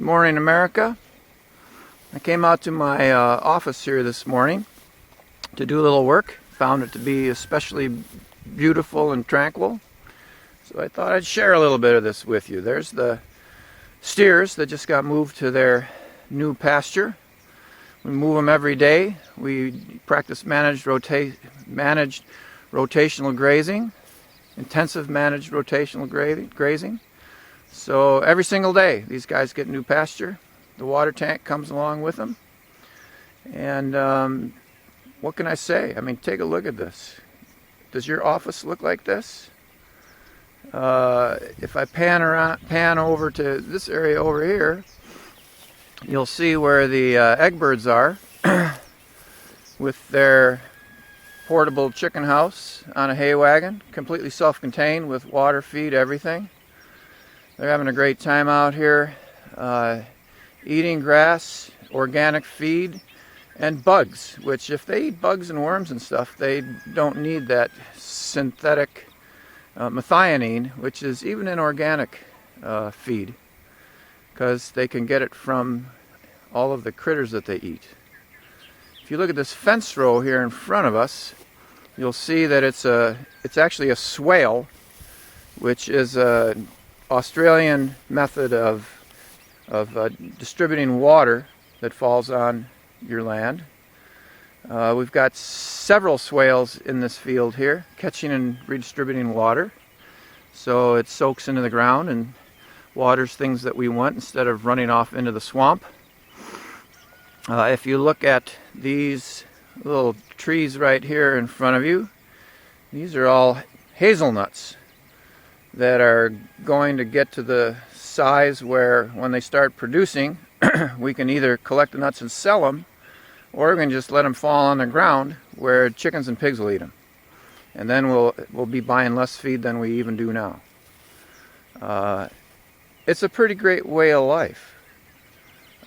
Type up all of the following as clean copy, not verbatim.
Good morning, America. I came out to my office here this morning to do a little work. Found it to be especially beautiful and tranquil. So I thought I'd share a little bit of this with you. There's the steers that just got moved to their new pasture. We move them every day. We practice managed rotational grazing, intensive managed rotational grazing. So every single day these guys get new pasture. The water tank comes along with them. And what can I say? I mean, take a look at this. Does your office look like this? If I pan over to this area over here, you'll see where the egg birds are with their portable chicken house on a hay wagon, completely self-contained with water, feed, everything. They're having a great time out here, eating grass, organic feed, and bugs, which if they eat bugs and worms and stuff, they don't need that synthetic methionine, which is even in organic feed, because they can get it from all of the critters that they eat. If you look at this fence row here in front of us, you'll see that it's actually a swale, which is an Australian method of distributing water that falls on your land. We've got several swales in this field here, catching and redistributing water, so it soaks into the ground and waters things that we want instead of running off into the swamp. If you look at these little trees right here in front of you, these are all hazelnuts that are going to get to the size where when they start producing we can either collect the nuts and sell them, or we can just let them fall on the ground where chickens and pigs will eat them, and then we'll be buying less feed than we even do now. It's a pretty great way of life.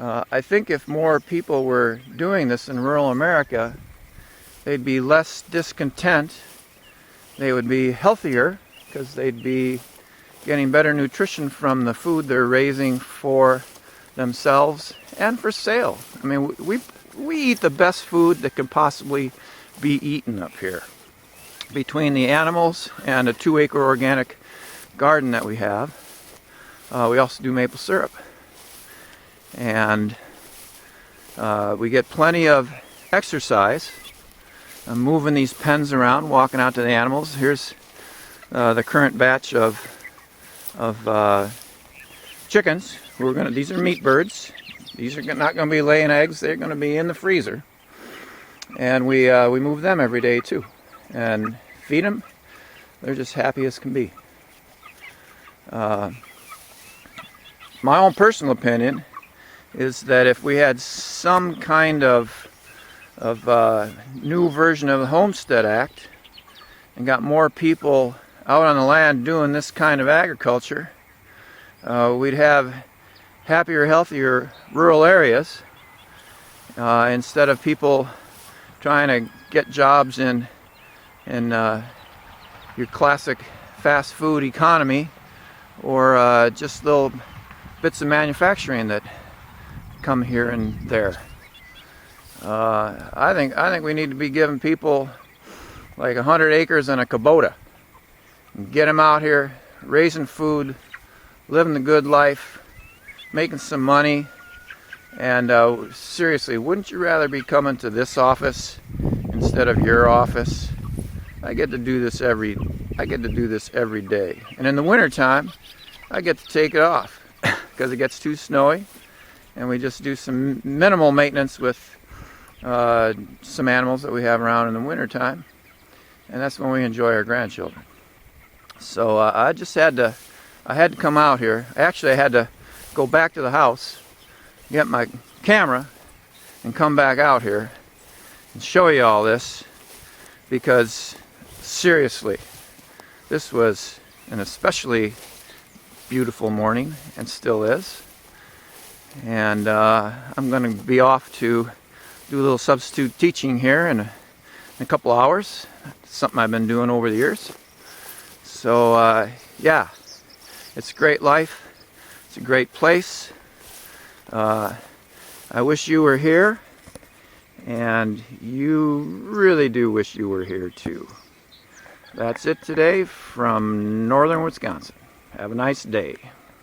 I think if more people were doing this in rural America, they'd be less discontent, they would be healthier, because they'd be getting better nutrition from the food they're raising for themselves and for sale. I mean, we eat the best food that can possibly be eaten up here. Between the animals and a 2-acre organic garden that we have, we also do maple syrup. And we get plenty of exercise, moving these pens around, walking out to the animals. Here's the current batch of chickens. These are meat birds. These are not going to be laying eggs. They're going to be in the freezer, and we move them every day too, and feed them. They're just happy as can be. My own personal opinion is that if we had some kind of new version of the Homestead Act and got more people out on the land doing this kind of agriculture, we'd have happier, healthier rural areas, instead of people trying to get jobs in your classic fast food economy, or just little bits of manufacturing that come here and there. I think we need to be giving people like 100 acres and a Kubota. Get them out here raising food, living the good life, making some money. And seriously, wouldn't you rather be coming to this office instead of your office? I get to do this every day. And in the wintertime, I get to take it off because it gets too snowy, and we just do some minimal maintenance with some animals that we have around in the wintertime, and that's when we enjoy our grandchildren. So I had to come out here. Actually, I had to go back to the house, get my camera, and come back out here and show you all this, because seriously, this was an especially beautiful morning, and still is. And I'm going to be off to do a little substitute teaching here in a couple hours. It's something I've been doing over the years. So yeah, it's a great life. It's a great place. I wish you were here, and you really do wish you were here too. That's it today from northern Wisconsin. Have a nice day.